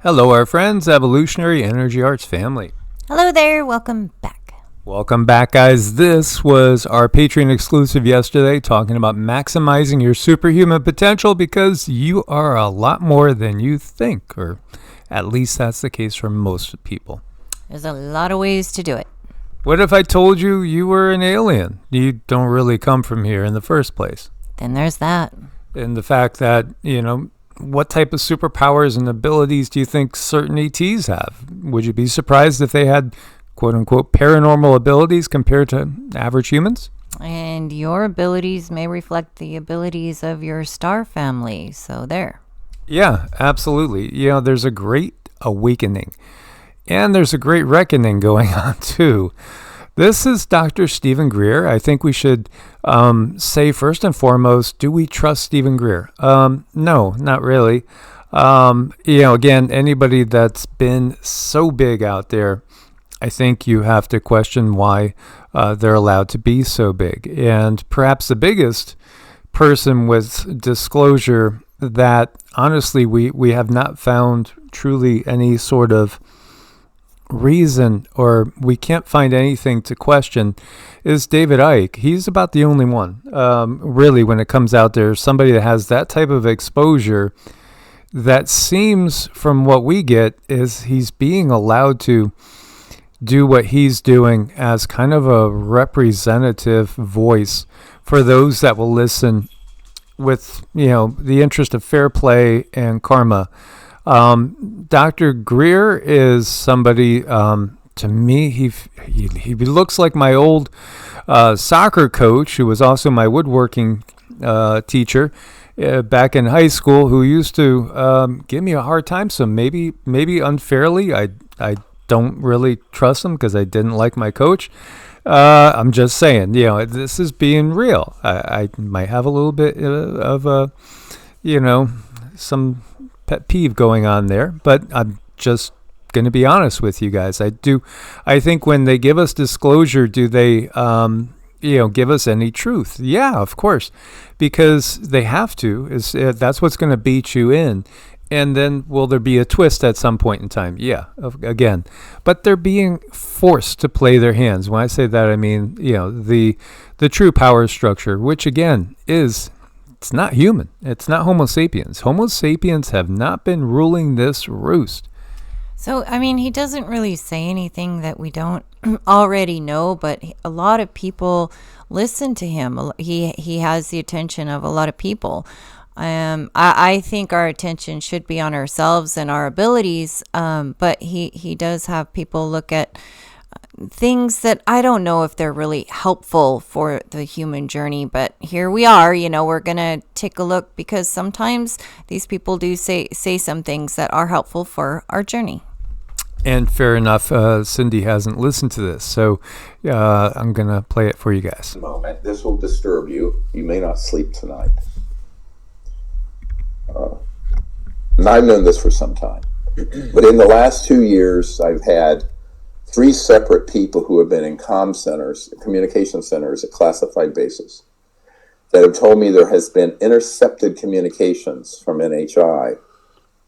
Hello, our friends, Evolutionary Energy Arts family. Hello there, welcome back. Welcome back, guys. This was our Patreon exclusive yesterday, talking about maximizing your superhuman potential because you are a lot more than you think, or at least that's the case for most people. There's a lot of ways to do it. What if I told you you were an alien? You don't really come from here in the first place. Then there's that. And the fact that, what type of superpowers and abilities do you think certain ETs have? Would you be surprised if they had, quote-unquote, paranormal abilities compared to average humans? And your abilities may reflect the abilities of your star family, so there. Yeah, absolutely. There's a great awakening, and there's a great reckoning going on, too. This is Dr. Stephen Greer. I think we should say first and foremost, do we trust Stephen Greer? No, not really. Again, anybody that's been so big out there, I think you have to question why they're allowed to be so big. And perhaps the biggest person with disclosure that honestly we have not found truly any sort of reason, or we can't find anything to question, is David Icke. He's about the only one, really, when it comes out there, somebody that has that type of exposure that seems, from what we get, is he's being allowed to do what he's doing as kind of a representative voice for those that will listen with, the interest of fair play and karma. Dr. Greer is somebody, to me, he looks like my old soccer coach, who was also my woodworking teacher back in high school, who used to give me a hard time. So maybe unfairly, I don't really trust him because I didn't like my coach. I'm just saying, this is being real. I might have a little bit of some pet peeve going on there, but I'm just going to be honest with you guys. I think when they give us disclosure, do they, give us any truth? Yeah, of course, because they have to. That's what's going to beat you in. And then will there be a twist at some point in time? Yeah, again, but they're being forced to play their hands. When I say that, I mean, the true power structure, which again it's not human. It's not Homo sapiens. Homo sapiens have not been ruling this roost. So, he doesn't really say anything that we don't already know, but a lot of people listen to him. He has the attention of a lot of people. I think our attention should be on ourselves and our abilities, but he does have people look at things that I don't know if they're really helpful for the human journey, but here we are, we're going to take a look because sometimes these people do say some things that are helpful for our journey. And fair enough, Cindy hasn't listened to this, so I'm going to play it for you guys. Moment. This will disturb you. You may not sleep tonight. And I've known this for some time. But in the last 2 years, I've had 3 separate people who have been in communication centers at classified bases, that have told me there has been intercepted communications from NHI,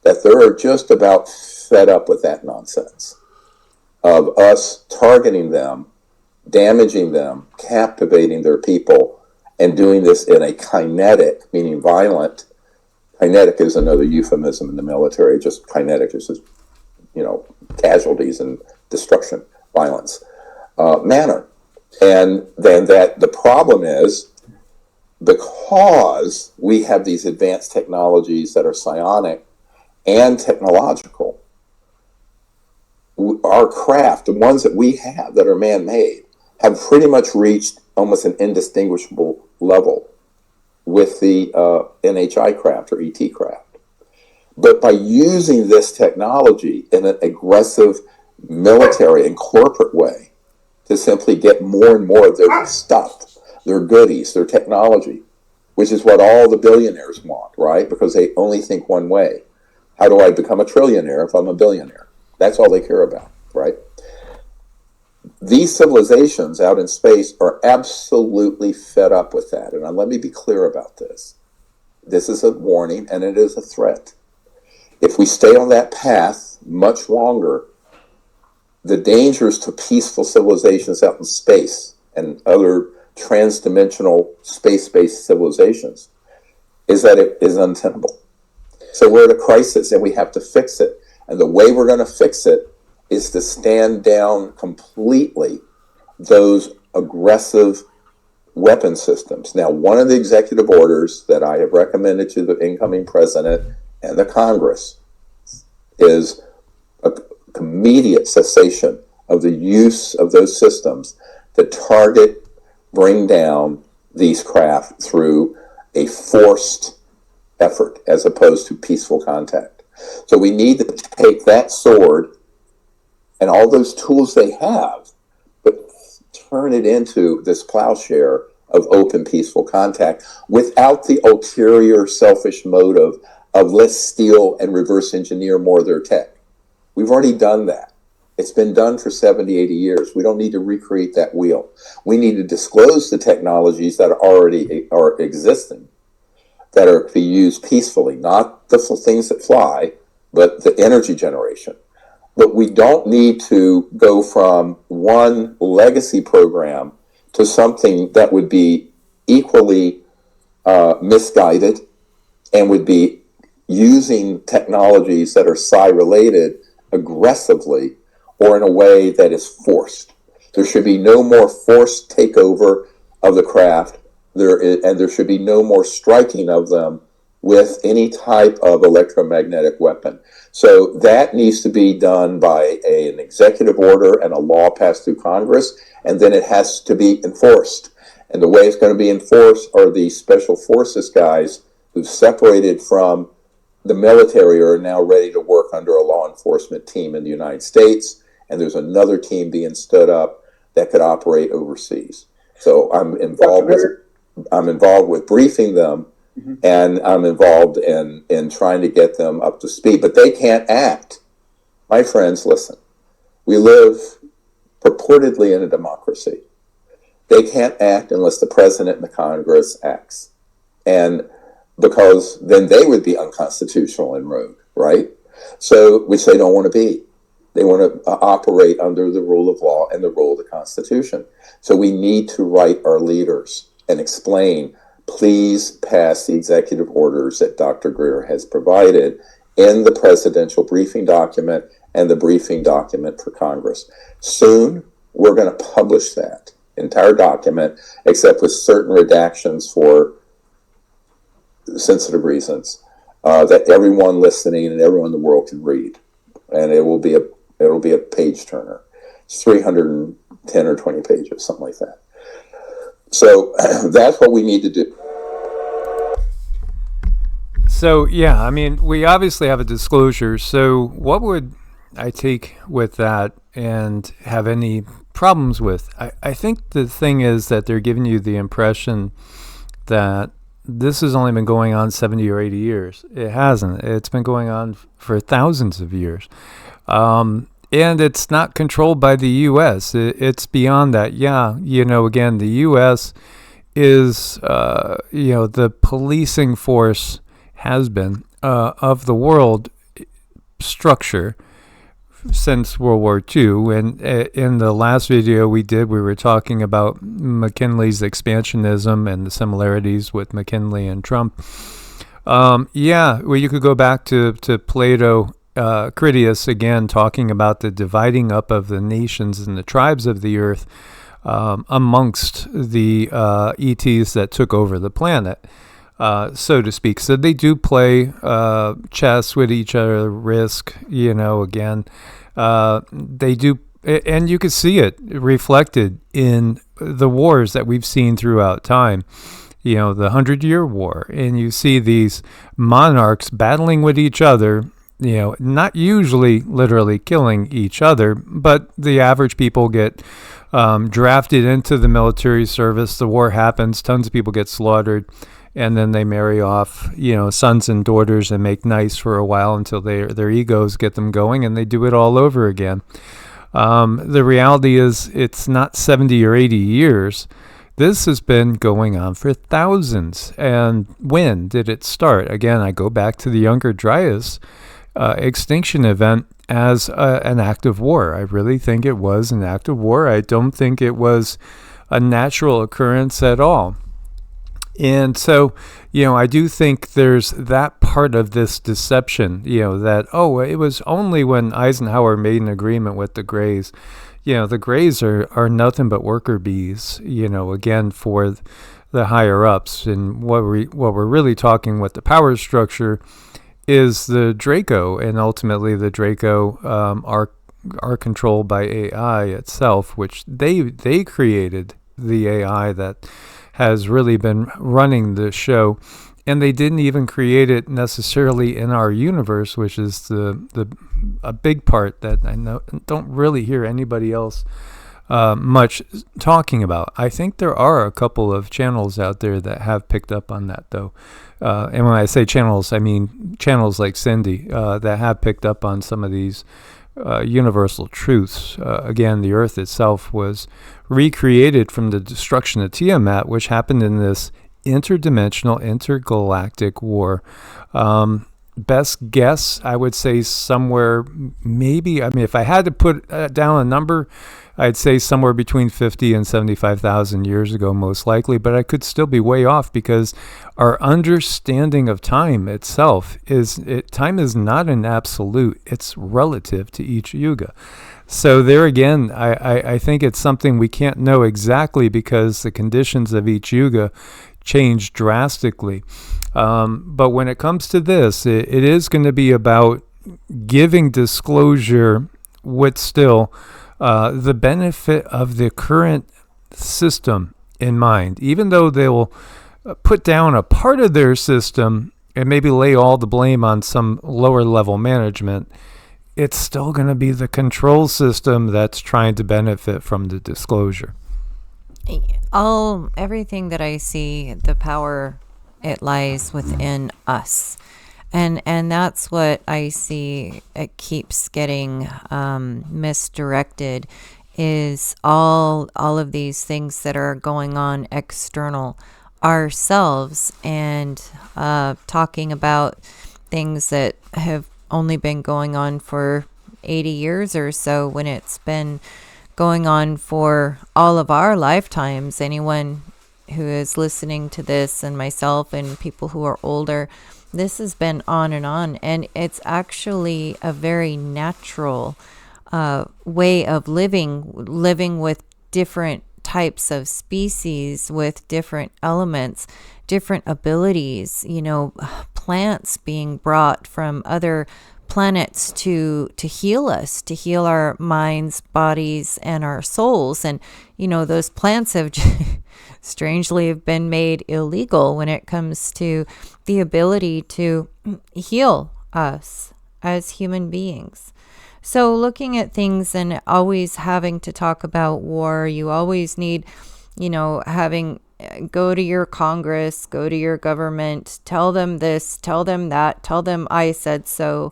that they're just about fed up with that nonsense of us targeting them, damaging them, captivating their people, and doing this in a kinetic, meaning violent. Kinetic is another euphemism in the military. Just kinetic is just, casualties and destruction, violence manner. And then that the problem is, because we have these advanced technologies that are psionic and technological, our craft, the ones that we have that are man-made, have pretty much reached almost an indistinguishable level with the NHI craft or ET craft. But by using this technology in an aggressive military and corporate way to simply get more and more of their stuff, their goodies, their technology, which is what all the billionaires want, right? Because they only think one way. How do I become a trillionaire if I'm a billionaire? That's all they care about, right? These civilizations out in space are absolutely fed up with that. And let me be clear about this. This is a warning and it is a threat. If we stay on that path much longer, the dangers to peaceful civilizations out in space and other transdimensional space-based civilizations is that it is untenable. So we're at a crisis and we have to fix it. And the way we're going to fix it is to stand down completely those aggressive weapon systems. Now, one of the executive orders that I have recommended to the incoming president and the Congress is an immediate cessation of the use of those systems that target, bring down these craft through a forced effort as opposed to peaceful contact. So we need to take that sword and all those tools they have, but turn it into this plowshare of open, peaceful contact without the ulterior, selfish motive of let's steal and reverse engineer more of their tech. We've already done that. It's been done for 70, 80 years. We don't need to recreate that wheel. We need to disclose the technologies that already are existing, that are to be used peacefully, not the things that fly, but the energy generation. But we don't need to go from one legacy program to something that would be equally misguided and would be using technologies that are psi-related aggressively or in a way that is forced. There should be no more forced takeover of the craft, and there should be no more striking of them with any type of electromagnetic weapon. So that needs to be done by an executive order and a law passed through Congress, and then it has to be enforced. And the way it's going to be enforced are the special forces guys who've separated from the military are now ready to work under a law enforcement team in the United States, and there's another team being stood up that could operate overseas. So I'm involved with briefing them, and I'm involved in trying to get them up to speed, but they can't act. My friends, listen, we live purportedly in a democracy. They can't act unless the president and the Congress acts. And because then they would be unconstitutional and rogue, right? So, which they don't want to be. They want to operate under the rule of law and the rule of the Constitution. So we need to write our leaders and explain, please pass the executive orders that Dr. Greer has provided in the presidential briefing document and the briefing document for Congress. Soon, we're going to publish that entire document, except with certain redactions for sensitive reasons, that everyone listening and everyone in the world can read. And it'll be a page turner. It's 310 or 20 pages, something like that. So that's what we need to do. So, yeah, I mean, we obviously have a disclosure. So what would I take with that and have any problems with? I think the thing is that they're giving you the impression that this has only been going on 70 or 80 years. It hasn't. It's been going on for thousands of years. And it's not controlled by the U.S. It's beyond that. Yeah, again, the U.S. is, the policing force has been of the world structure since World War II. And in the last video we were talking about McKinley's expansionism and the similarities with McKinley and Trump. You could go back to Plato, Critias, again, talking about the dividing up of the nations and the tribes of the earth amongst the ETs that took over the planet, so to speak. So they do play chess with each other, risk, again. They do, and you can see it reflected in the wars that we've seen throughout time. The 100-Year War, and you see these monarchs battling with each other, not usually literally killing each other, but the average people get drafted into the military service. The war happens, tons of people get slaughtered, and then they marry off, sons and daughters and make nice for a while until their egos get them going, and they do it all over again. The reality is it's not 70 or 80 years. This has been going on for thousands. And when did it start? Again, I go back to the Younger Dryas. extinction event as an act of war. I really think it was an act of war. I don't think it was a natural occurrence at all. And so, I do think there's that part of this deception, that, it was only when Eisenhower made an agreement with the Greys. The Greys are nothing but worker bees, again, for the higher ups. And what we're really talking with the power structure is the Draco, and ultimately the Draco are controlled by AI itself, which they created the AI that has really been running the show, and they didn't even create it necessarily in our universe, which is a big part that I don't really hear anybody else much talking about. I think there are a couple of channels out there that have picked up on that, though. And when I say channels, I mean channels like Cindy that have picked up on some of these universal truths. Again, the Earth itself was recreated from the destruction of Tiamat, which happened in this interdimensional, intergalactic war. Best guess, I would say somewhere, maybe, if I had to put down a number, I'd say somewhere between 50 and 75,000 years ago, most likely, but I could still be way off because our understanding of time itself time is not an absolute, it's relative to each yuga. So there again, I think it's something we can't know exactly because the conditions of each yuga change drastically. But when it comes to this, it is going to be about giving disclosure with still the benefit of the current system in mind, even though they will put down a part of their system and maybe lay all the blame on some lower level management. It's still going to be the control system that's trying to benefit from the disclosure. Everything that I see, the power, it lies within us. And that's what I see. It keeps getting misdirected, is all of these things that are going on external ourselves, and talking about things that have only been going on for 80 years or so, when it's been going on for all of our lifetimes. Anyone who is listening to this, and myself and people who are older, this has been on, and it's actually a very natural way of living with different types of species, with different elements, different abilities, plants being brought from other planets to heal us, to heal our minds, bodies, and our souls. And those plants have strangely have been made illegal when it comes to the ability to heal us as human beings. So looking at things and always having to talk about war, you always need, go to your Congress, go to your government, tell them this, tell them that, tell them I said so.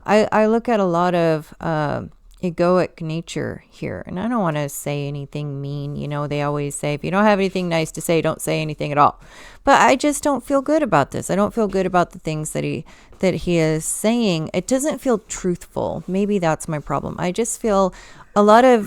I look at a lot of egoic nature here, and I don't want to say anything mean. They always say, if you don't have anything nice to say, don't say anything at all. But I just don't feel good about this. I don't feel good about the things that he is saying. It doesn't feel truthful. Maybe that's my problem. I just feel a lot of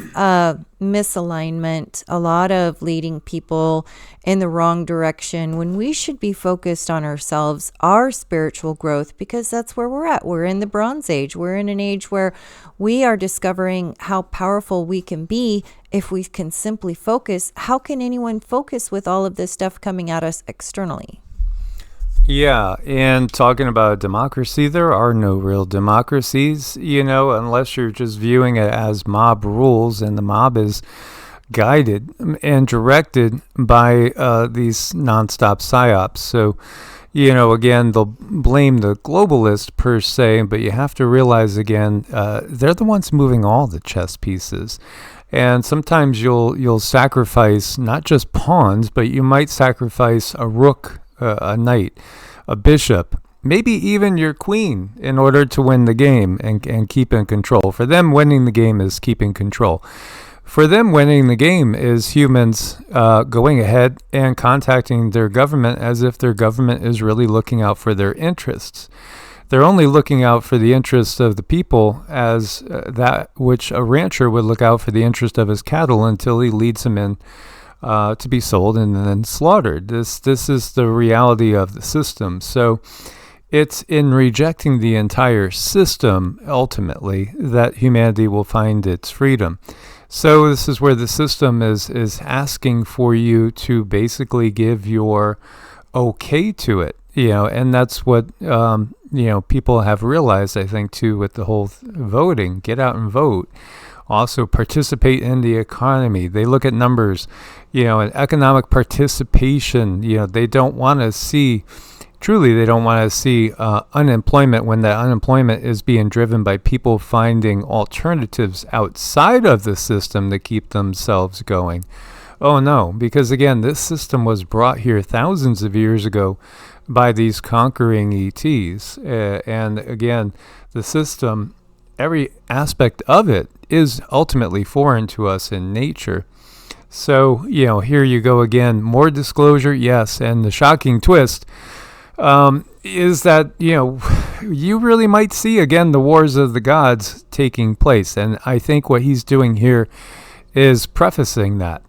misalignment, a lot of leading people in the wrong direction, when we should be focused on ourselves, our spiritual growth, because that's where we're at. We're in the Bronze Age. We're in an age where we are discovering how powerful we can be if we can simply focus. How can anyone focus with all of this stuff coming at us externally? Yeah, and talking about democracy, there are no real democracies, unless you're just viewing it as mob rules, and the mob is guided and directed by these nonstop psyops. So, again, they'll blame the globalist per se, but you have to realize, again, they're the ones moving all the chess pieces. And sometimes you'll sacrifice not just pawns, but you might sacrifice a rook, a knight, a bishop, maybe even your queen, in order to win the game and keep in control. For them, winning the game is keeping control. For them, winning the game is humans going ahead and contacting their government as if their government is really looking out for their interests. they're only looking out for the interest of the people as that which a rancher would look out for the interest of his cattle until he leads them in to be sold and then slaughtered. This is the reality of the system. So it's in rejecting the entire system, ultimately, that humanity will find its freedom. So this is where the system is asking for you to basically give your okay to it, and that's what, people have realized, I think, too, with the whole voting. Get out and vote. Also participate in the economy. They look at numbers, and economic participation. They don't want to see, truly, they don't want to see unemployment when that unemployment is being driven by people finding alternatives outside of the system to keep themselves going. Oh no, because again, this system was brought here thousands of years ago by these conquering ETs. And again, the system, every aspect of it is ultimately foreign to us in nature. So, here you go again, more disclosure, yes, and the shocking twist is that, you really might see, again, the wars of the gods taking place. And I think what he's doing here is prefacing that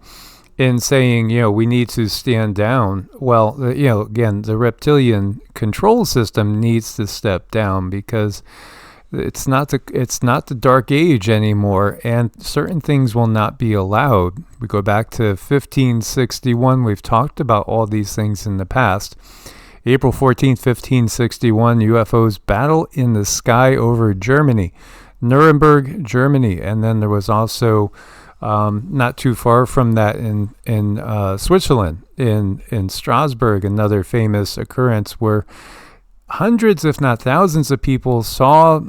in saying, we need to stand down. Well, again, the reptilian control system needs to step down because it's not the dark age anymore, and certain things will not be allowed. We go back to 1561. We've talked about all these things in the past. April 14th, 1561, UFOs battle in the sky over Germany, Nuremberg, Germany. And then there was also, not too far from that, in Switzerland, in Strasbourg, another famous occurrence where hundreds, if not thousands, of people saw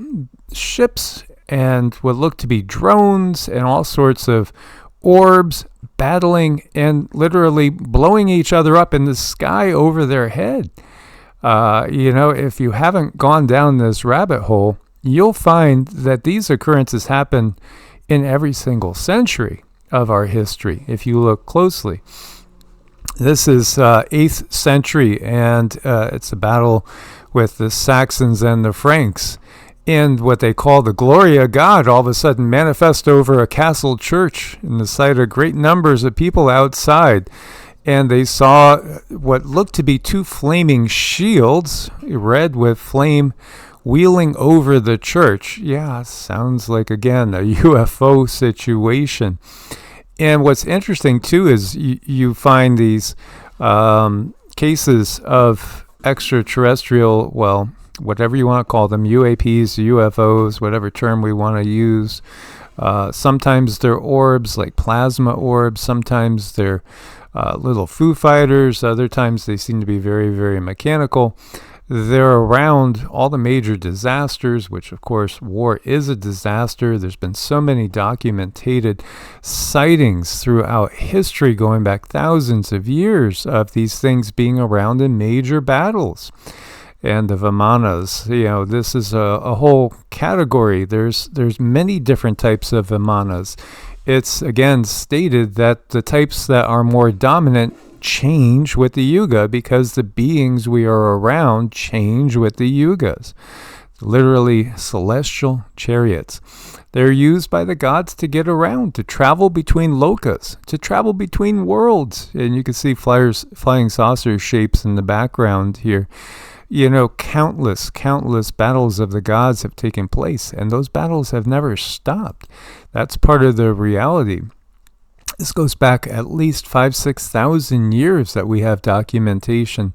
ships and what looked to be drones and all sorts of orbs battling and literally blowing each other up in the sky over their head. If you haven't gone down this rabbit hole, you'll find that these occurrences happen in every single century of our history, if you look closely. This is 8th century, and it's a battle with the Saxons and the Franks. And what they call the glory of God all of a sudden manifest over a castle church in the sight of great numbers of people outside. And they saw what looked to be two flaming shields, red with flame, wheeling over the church. Yeah, sounds like, again, a UFO situation. And what's interesting, too, is you find these cases of extraterrestrial, well, whatever you want to call them, UAPs, UFOs, whatever term we want to use. Sometimes they're orbs, like plasma orbs. Sometimes they're little Foo Fighters. Other times they seem to be very, very mechanical. They're around all the major disasters, which, of course, war is a disaster. There's been so many documented sightings throughout history, going back thousands of years, of these things being around in major battles. And the Vimanas, this is a whole category. There's many different types of Vimanas. It's, again, stated that the types that are more dominant change with the Yuga because the beings we are around change with the Yugas. Literally celestial chariots. They're used by the gods to get around, to travel between lokas, to travel between worlds. And you can see flying saucer shapes in the background here. Countless battles of the gods have taken place, and those battles have never stopped. That's part of the reality. This goes back at least 5,000-6,000 years that we have documentation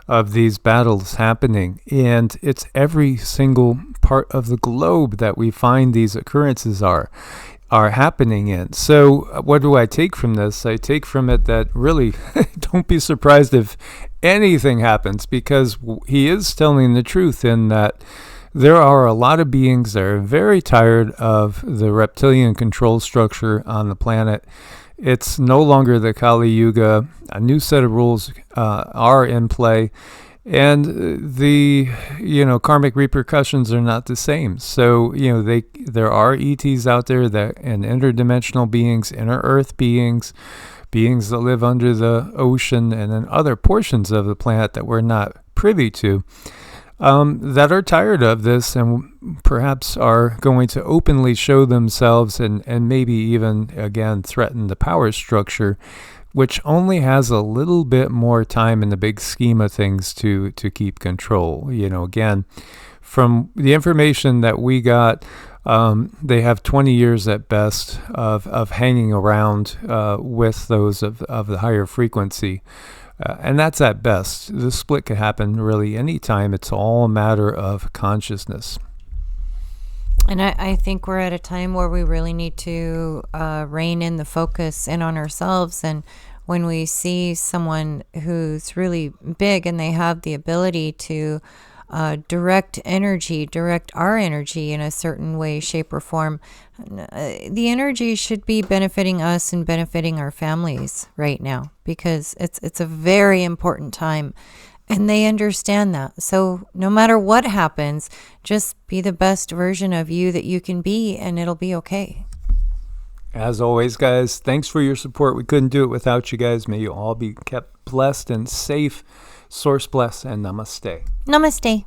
of these battles happening, and it's every single part of the globe that we find these occurrences are happening in. So what do I take from this? I take from it that really don't be surprised if anything happens, because he is telling the truth in that there are a lot of beings that are very tired of the reptilian control structure on the planet. It's no longer the Kali Yuga. A new set of rules are in play, and the karmic repercussions are not the same. So there are ETs out there and interdimensional beings, inner Earth beings that live under the ocean and in other portions of the planet that we're not privy to. that are tired of this and perhaps are going to openly show themselves and maybe even, again, threaten the power structure, which only has a little bit more time in the big scheme of things to keep control. Again, from the information that we got, they have 20 years at best of hanging around with those of the higher frequency. And that's at best. The split could happen really anytime. It's all a matter of consciousness. And I think we're at a time where we really need to rein in the focus in on ourselves. And when we see someone who's really big and they have the ability to direct our energy in a certain way, shape, or form, the energy should be benefiting us and benefiting our families right now, because it's a very important time, and they understand that. So no matter what happens, just be the best version of you that you can be, and it'll be okay. As always, guys, thanks for your support. We couldn't do it without you guys. May you all be kept blessed and safe. Source bless, and namaste. Namaste.